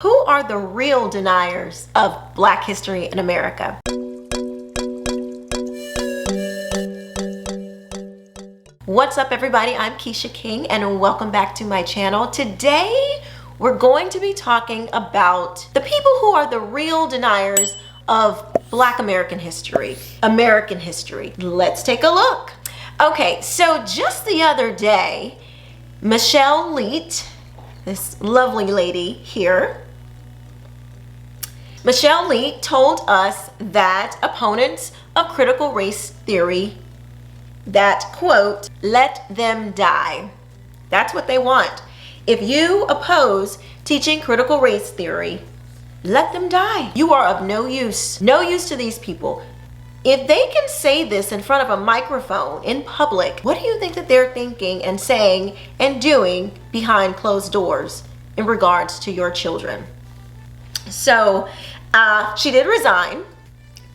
Who are the real deniers of Black history in America? What's up, everybody? I'm Quisha King and welcome back to my channel. Today, we're going to be talking about the people who are the real deniers of Black American history. Let's take a look. Okay, so just the other day, Leetes, this lovely lady here, Leetes told us that opponents of critical race theory that, quote, let them die. That's what they want. If you oppose teaching critical race theory, let them die. You are of no use. No use to these people. If they can say this in front of a microphone in public, what do you think that they're thinking and saying and doing behind closed doors in regards to your children? So she did resign,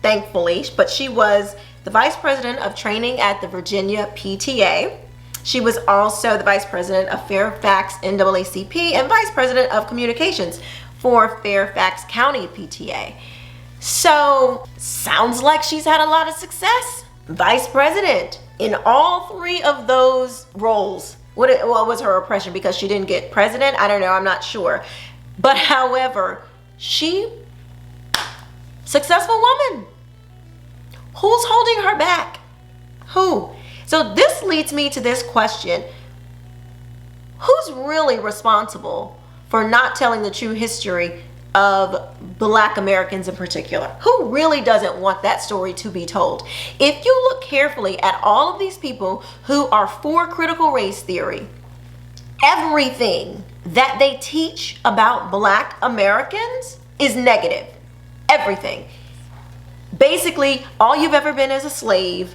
thankfully, but she was the vice president of training at the Virginia PTA. She was also the vice president of Fairfax NAACP and vice president of communications for Fairfax County PTA. So sounds like she's had a lot of success. Vice president in all three of those roles. What was her oppression? Because she didn't get president? I don't know, I'm not sure. But however, she, successful woman. Who's holding her back? Who? So this leads me to this question. Who's really responsible for not telling the true history of Black Americans in particular? Who really doesn't want that story to be told? If you look carefully at all of these people who are for critical race theory, everything that they teach about Black Americans is negative. Everything. Basically, all you've ever been is a slave.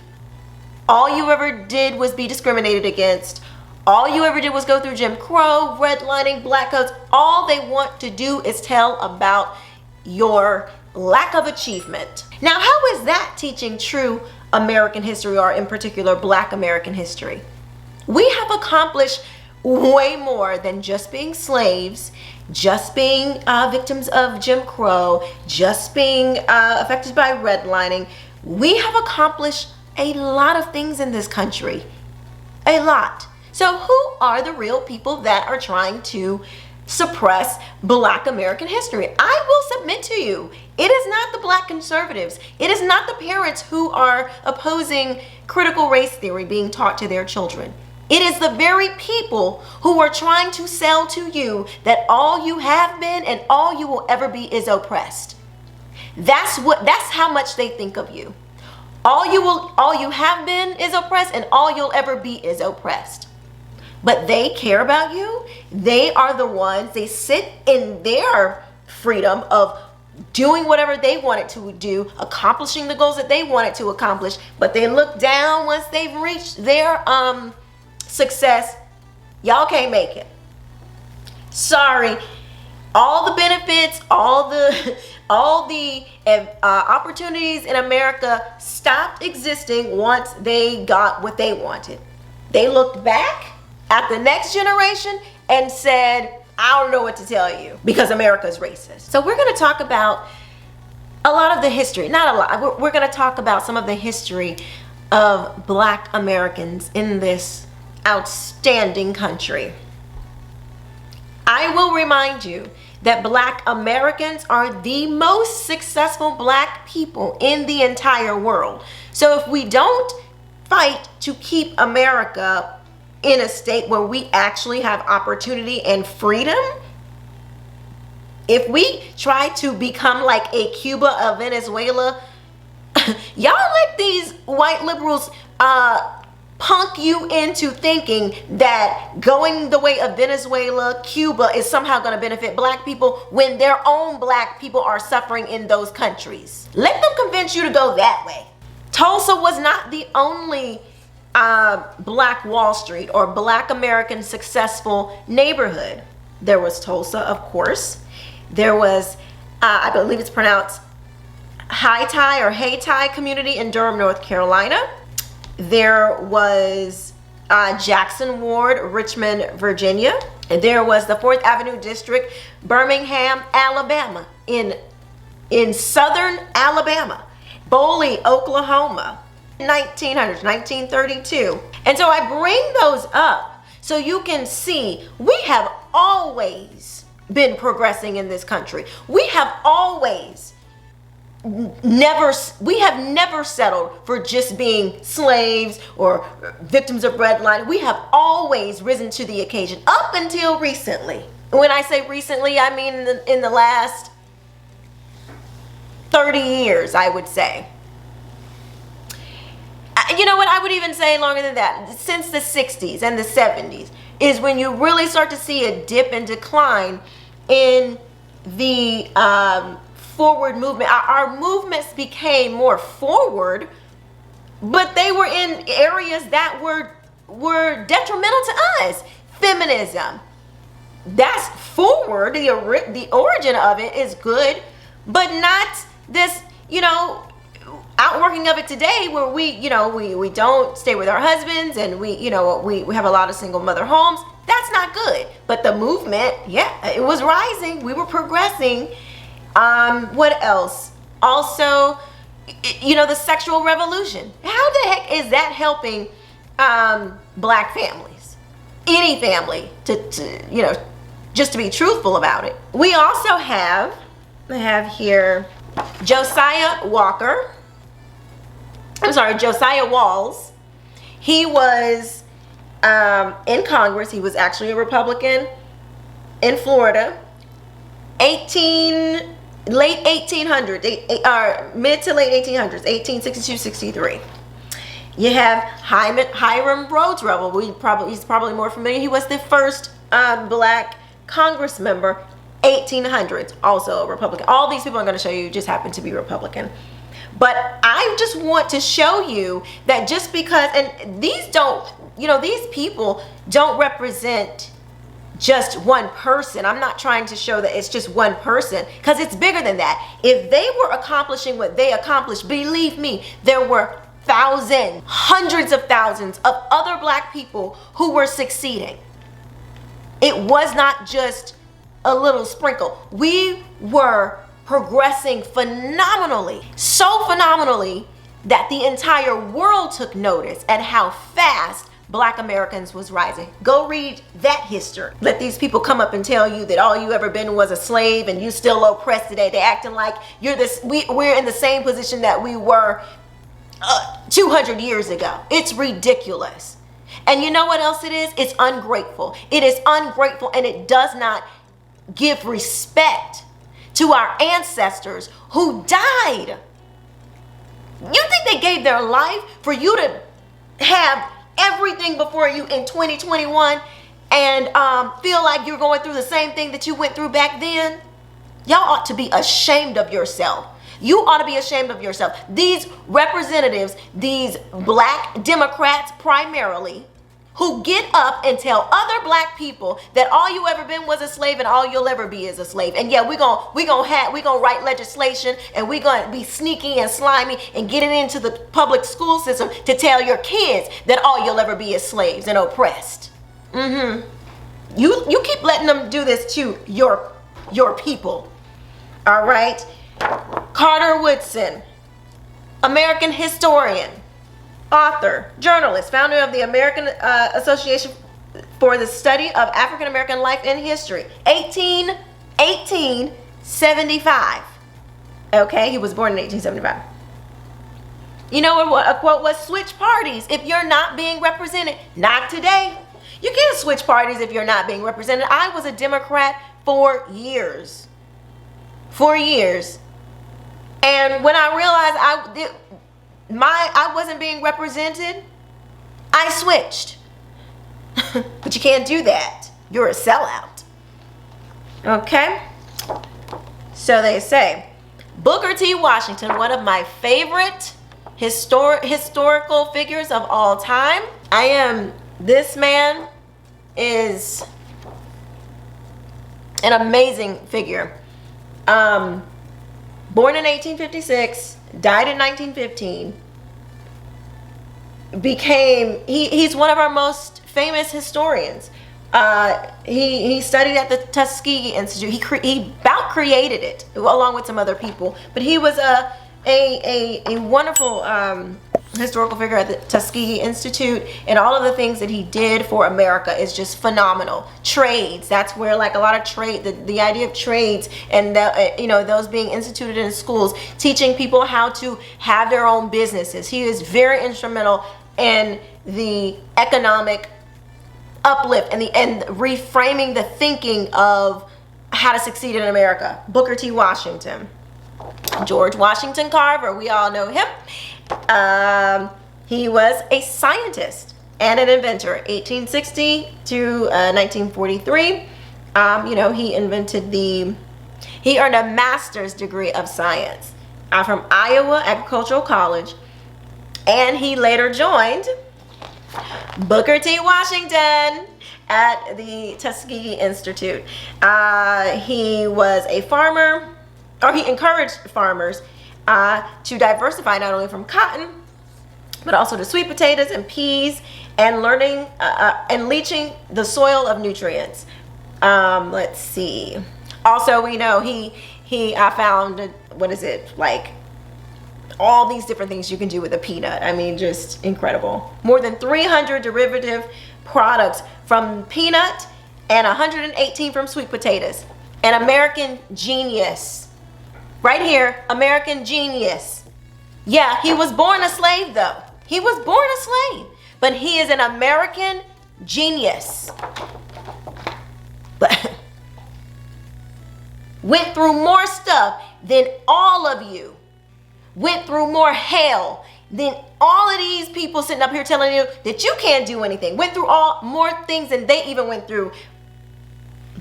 All you ever did was be discriminated against. All you ever did was go through Jim Crow, redlining, black codes. All they want to do is tell about your lack of achievement. Now, how is that teaching true American history, or in particular Black American history? We have accomplished way more than just being slaves, just being victims of Jim Crow, just being affected by redlining. We have accomplished a lot of things in this country. A lot. So who are the real people that are trying to suppress Black American history? I will submit to you, it is not the Black conservatives. It is not the parents who are opposing critical race theory being taught to their children. It is the very people who are trying to sell to you that all you have been and all you will ever be is oppressed. That's how much they think of you. All you have been is oppressed, and all you'll ever be is oppressed. But they care about you. They are the ones, they sit in their freedom of doing whatever they wanted to do, accomplishing the goals that they wanted to accomplish, but they look down once they've reached their success. Y'all can't make it. Sorry. All the benefits, all the opportunities in America stopped existing once they got what they wanted. They looked back at the next generation and said, I don't know what to tell you because America is racist. So we're going to talk about a lot of the history, not a lot. We're going to talk about some of the history of Black Americans in this outstanding country. I will remind you that Black Americans are the most successful Black people in the entire world. So if we don't fight to keep America in a state where we actually have opportunity and freedom, if we try to become like a Cuba, a Venezuela, y'all let these white liberals punk you into thinking that going the way of Venezuela, Cuba is somehow going to benefit Black people when their own Black people are suffering in those countries. Let them convince you to go that way. Tulsa was not the only Black Wall Street or Black American successful neighborhood. There was Tulsa, of course. There was, I believe it's pronounced Hayti community in Durham, North Carolina. There was Jackson Ward, Richmond, Virginia. And there was the 4th Avenue District, Birmingham, Alabama, in southern Alabama. Boley, Oklahoma, 1900s, 1932. And so I bring those up so you can see we have always been progressing in this country. We have never settled for just being slaves or victims of redlining. We have always risen to the occasion up until recently. When I say recently, I mean in the last 30 years, I would say. You know what, I would even say longer than that. Since the 60s and the 70s is when you really start to see a dip and decline in the forward movement. Our movements became more forward, but they were in areas that were detrimental to us. Feminism, that's forward. The origin of it is good, but not this, outworking of it today where we don't stay with our husbands and we have a lot of single mother homes. That's not good. But the movement, yeah, it was rising. We were progressing. What else? Also, the sexual revolution. How the heck is that helping black families? Any family, to just to be truthful about it. We also I have here Josiah Walls. He was in Congress. He was actually a Republican in Florida. Late 1800s, mid to late 1800s, 1862-63. You have Hiram Rhodes Rebel. He's probably more familiar. He was the first black Congress member, 1800s, also a Republican. All these people I'm going to show you just happen to be Republican. But I just want to show you that just because, and these people don't represent just one person. I'm not trying to show that it's just one person, because it's bigger than that. If they were accomplishing what they accomplished, believe me, there were thousands, hundreds of thousands of other black people who were succeeding. It was not just a little sprinkle. We were progressing phenomenally, so phenomenally that the entire world took notice at how fast Black Americans was rising. Go read that history. Let these people come up and tell you that all you ever been was a slave and you still oppressed today. They acting like we're in the same position that we were 200 years ago. It's ridiculous. And you know what else it is? It's ungrateful. It is ungrateful, and it does not give respect to our ancestors who died. You think they gave their life for you to have everything before you in 2021 and feel like you're going through the same thing that you went through back then? Y'all ought to be ashamed of yourself. You ought to be ashamed of yourself. These representatives, these black Democrats primarily, who get up and tell other black people that all you ever been was a slave and all you'll ever be is a slave. And yeah, we're gonna write legislation and we're gonna be sneaky and slimy and getting into the public school system to tell your kids that all you'll ever be is slaves and oppressed. You keep letting them do this to your people. All right. Carter Woodson, American historian, author, journalist, founder of the American Association for the Study of African American Life and History, 1875. Okay, he was born in 1875. You know what a quote was? Switch parties if you're not being represented. Not today. You can't switch parties if you're not being represented. I was a Democrat for years. For years. And when I realized I wasn't being represented, I switched. But you can't do that. You're a sellout. Okay? So they say, Booker T. Washington, one of my favorite historical figures of all time. This man is an amazing figure. Born in 1856, died in 1915. he's one of our most famous historians. He studied at the Tuskegee Institute. He about created it along with some other people, but he was a wonderful historical figure at the Tuskegee Institute, and all of the things that he did for America is just phenomenal. Trades, that's where like a lot of trade, the idea of trades and those being instituted in schools, teaching people how to have their own businesses. He is very instrumental in the economic uplift and reframing the thinking of how to succeed in America. Booker T. Washington. George Washington Carver, we all know him. He was a scientist and an inventor, 1860 to 1943. He earned a master's degree of science from Iowa Agricultural College, and he later joined Booker T. Washington at the Tuskegee Institute. He was a farmer, or he encouraged farmers to diversify not only from cotton, but also to sweet potatoes and peas, and learning and leaching the soil of nutrients. Let's see. Also, we know he found, all these different things you can do with a peanut. I mean, just incredible. More than 300 derivative products from peanut and 118 from sweet potatoes. An American genius. Right here, American genius. Yeah, he was born a slave though. He was born a slave, but he is an American genius. But went through more stuff than all of you. Went through more hell than all of these people sitting up here telling you that you can't do anything. Went through more things than they even went through.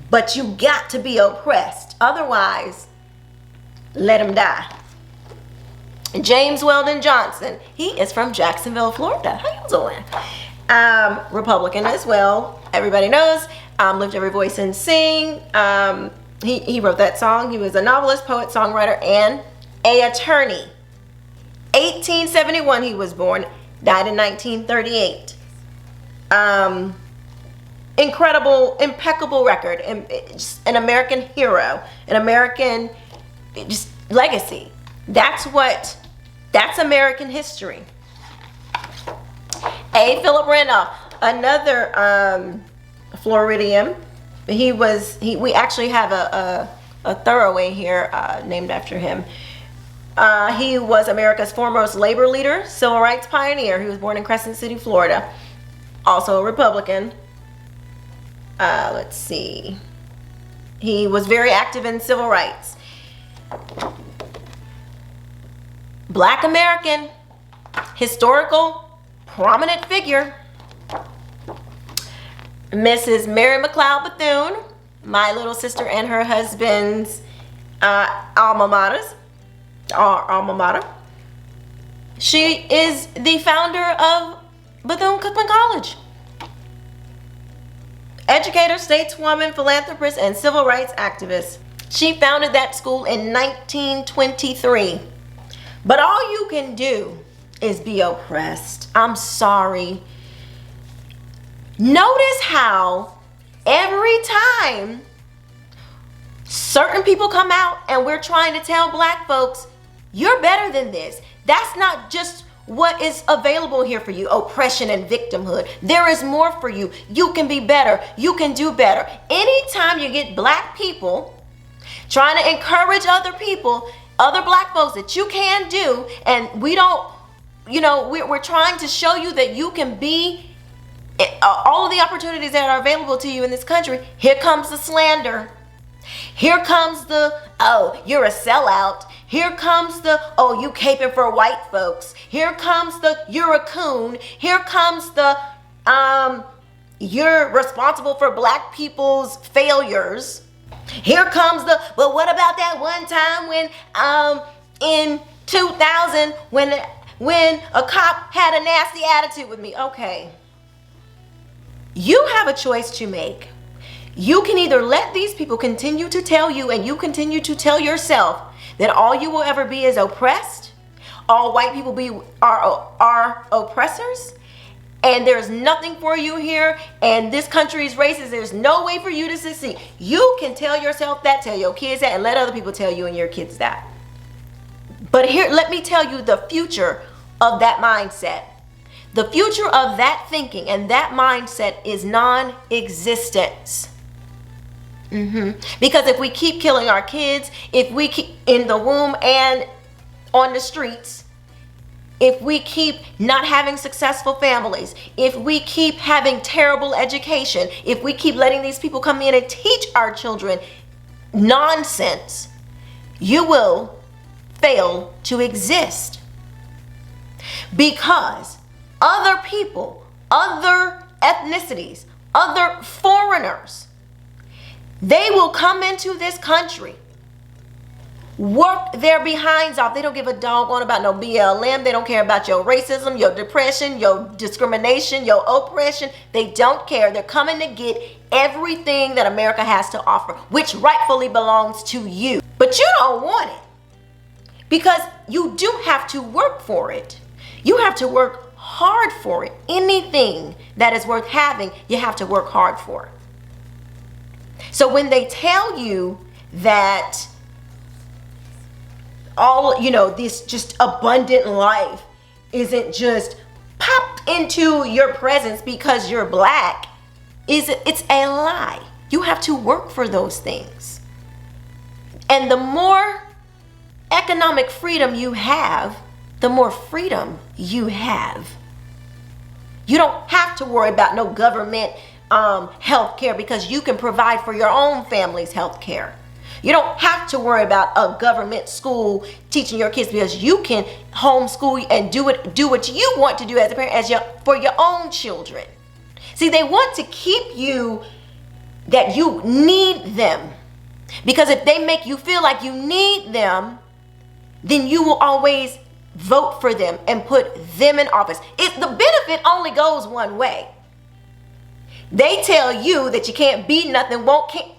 But you got to be oppressed. Otherwise, let him die. James Weldon Johnson. He is from Jacksonville, Florida. How you doing? Republican as well. Everybody knows. Lift Every Voice and Sing. He wrote that song. He was a novelist, poet, songwriter, and an attorney. 1871 he was born. Died in 1938. Incredible, impeccable record. And just an American hero. An American just legacy. That's American history. Philip Randolph, another Floridian. We actually have a thoroughway here named after him. He was America's foremost labor leader, civil rights pioneer. He was born in Crescent City, Florida. Also a Republican. Let's see. He was very active in civil rights. Black American, historical, prominent figure. Mrs. Mary McLeod Bethune, my little sister and her husband's alma mater. She is the founder of Bethune-Cookman College. Educator, stateswoman, philanthropist, and civil rights activist. She founded that school in 1923. But all you can do is be oppressed. I'm sorry. Notice how every time certain people come out and we're trying to tell black folks, you're better than this. That's not just what is available here for you, oppression and victimhood. There is more for you. You can be better. You can do better. Anytime you get black people trying to encourage other people, other black folks, that you can do, and we don't, we're trying to show you that you can be all of the opportunities that are available to you in this country. Here comes the slander. Here comes the, oh, you're a sellout. Here comes the, oh, you caping for white folks. Here comes the, you're a coon. Here comes the, you're responsible for black people's failures. Here comes the, but what about that one time when, in 2000, when a cop had a nasty attitude with me? Okay. You have a choice to make. You can either let these people continue to tell you, and you continue to tell yourself, that all you will ever be is oppressed. All white people are oppressors, and there's nothing for you here, and this country is racist, there's no way for you to succeed. You can tell yourself that, tell your kids that, and let other people tell you and your kids that. But here, let me tell you the future of that mindset. The future of that thinking and that mindset is non-existence. Because if we keep killing our kids, if we keep in the womb and on the streets, if we keep not having successful families, if we keep having terrible education, if we keep letting these people come in and teach our children nonsense, you will fail to exist. Because other people, other ethnicities, other foreigners, they will come into this country, work their behinds off. They don't give a doggone about no BLM. They don't care about your racism, your depression, your discrimination, your oppression. They don't care. They're coming to get everything that America has to offer, which rightfully belongs to you. But you don't want it, because you do have to work for it. You have to work hard for it. Anything that is worth having, you have to work hard for. So when they tell you that all, this just abundant life isn't just popped into your presence because you're black, it's a lie. You have to work for those things. And the more economic freedom you have, the more freedom you have. You don't have to worry about no government health care, because you can provide for your own family's health care. You don't have to worry about a government school teaching your kids, because you can homeschool and do what you want to do as a parent, for your own children. See, they want to keep you that you need them, because if they make you feel like you need them, then you will always vote for them and put them in office. The benefit only goes one way. They tell you that you can't be nothing,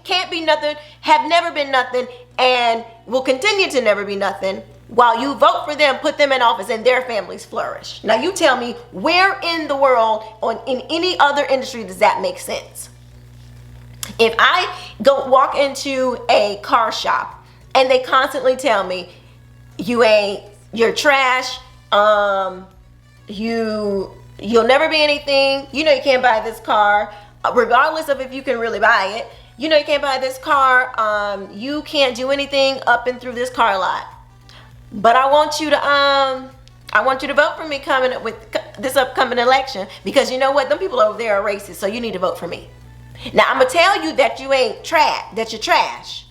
can't be nothing, have never been nothing, and will continue to never be nothing, while you vote for them, put them in office, and their families flourish. Now you tell me, where in the world, in any other industry, does that make sense? If I walk into a car shop and they constantly tell me, you're trash, you'll never be anything, you can't buy this car, regardless of if you can really buy it, you can't buy this car, you can't do anything up and through this car lot, but I want you to vote for me coming up with this upcoming election, because you know what, them people over there are racist, so you need to vote for me. Now I'm gonna tell you that you ain't trash, that you're trash,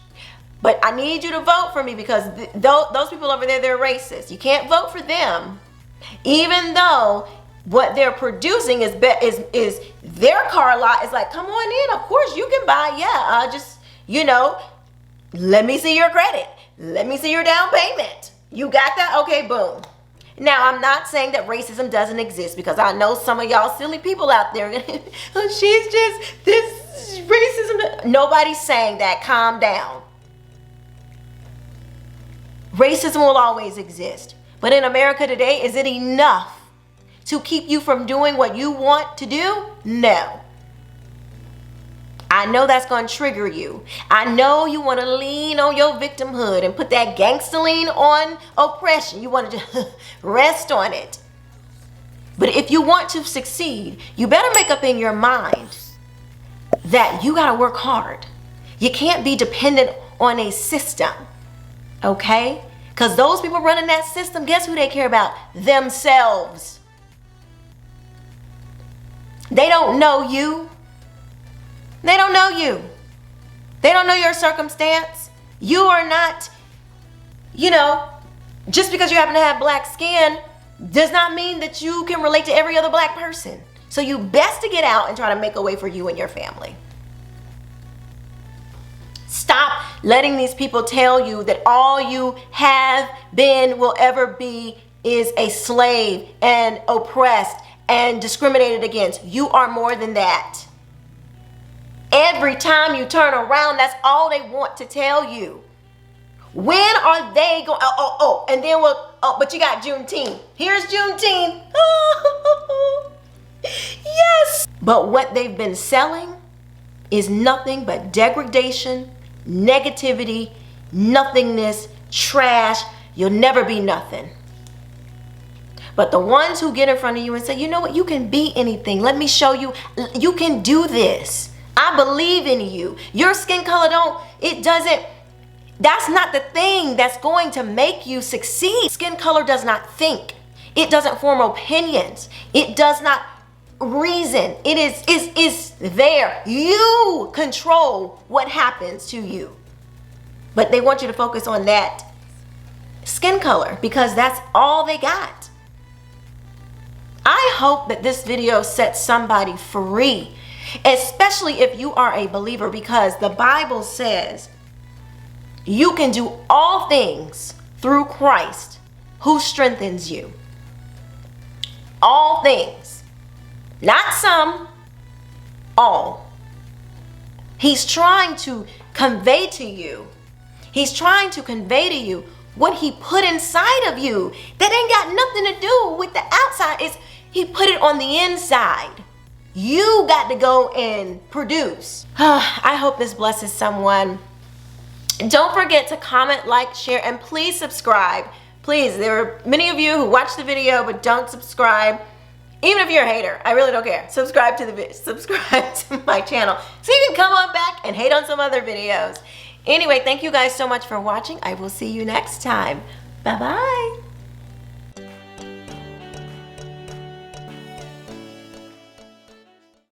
but I need you to vote for me, because those people over there, they're racist. You can't vote for them, even though what they're producing is their car lot is like, come on in, of course you can buy, let me see your credit, let me see your down payment. You got that? Okay, boom. Now, I'm not saying that racism doesn't exist, because I know some of y'all silly people out there, she's just this racism. Nobody's saying that. Calm down. Racism will always exist. But in America today, is it enough to keep you from doing what you want to do? No. I know that's going to trigger you. I know you want to lean on your victimhood and put that gangster lean on oppression. You want to just rest on it. But if you want to succeed, you better make up in your mind that you got to work hard. You can't be dependent on a system, okay? Because those people running that system, guess who they care about? Themselves. They don't know you. They don't know you. They don't know your circumstance. You are not, just because you happen to have black skin does not mean that you can relate to every other black person. So you best to get out and try to make a way for you and your family. Stop letting these people tell you that all you have been, will ever be, is a slave and oppressed and discriminated against. You are more than that. Every time you turn around, that's all they want to tell you. When are they going? And then but you got Juneteenth. Here's Juneteenth. Yes. But what they've been selling is nothing but degradation, negativity, nothingness, trash. You'll never be nothing. But the ones who get in front of you and say, you know what, you can be anything. Let me show you, you can do this. I believe in you. Your skin color that's not the thing that's going to make you succeed. Skin color does not think. It doesn't form opinions. It does not reason. It is there. You control what happens to you. But they want you to focus on that skin color because that's all they got. I hope that this video sets somebody free, especially if you are a believer, because the Bible says you can do all things through Christ who strengthens you. All things. Not some, all. He's trying to convey to you. He's trying to convey to you what he put inside of you. That ain't got nothing to do with the outside. He put it on the inside. You got to go and produce. I hope this blesses someone. Don't forget to comment, like, share, and please subscribe. Please, there are many of you who watch the video but don't subscribe. Even if you're a hater, I really don't care. Subscribe to my channel so you can come on back and hate on some other videos. Anyway, thank you guys so much for watching. I will see you next time. Bye-bye.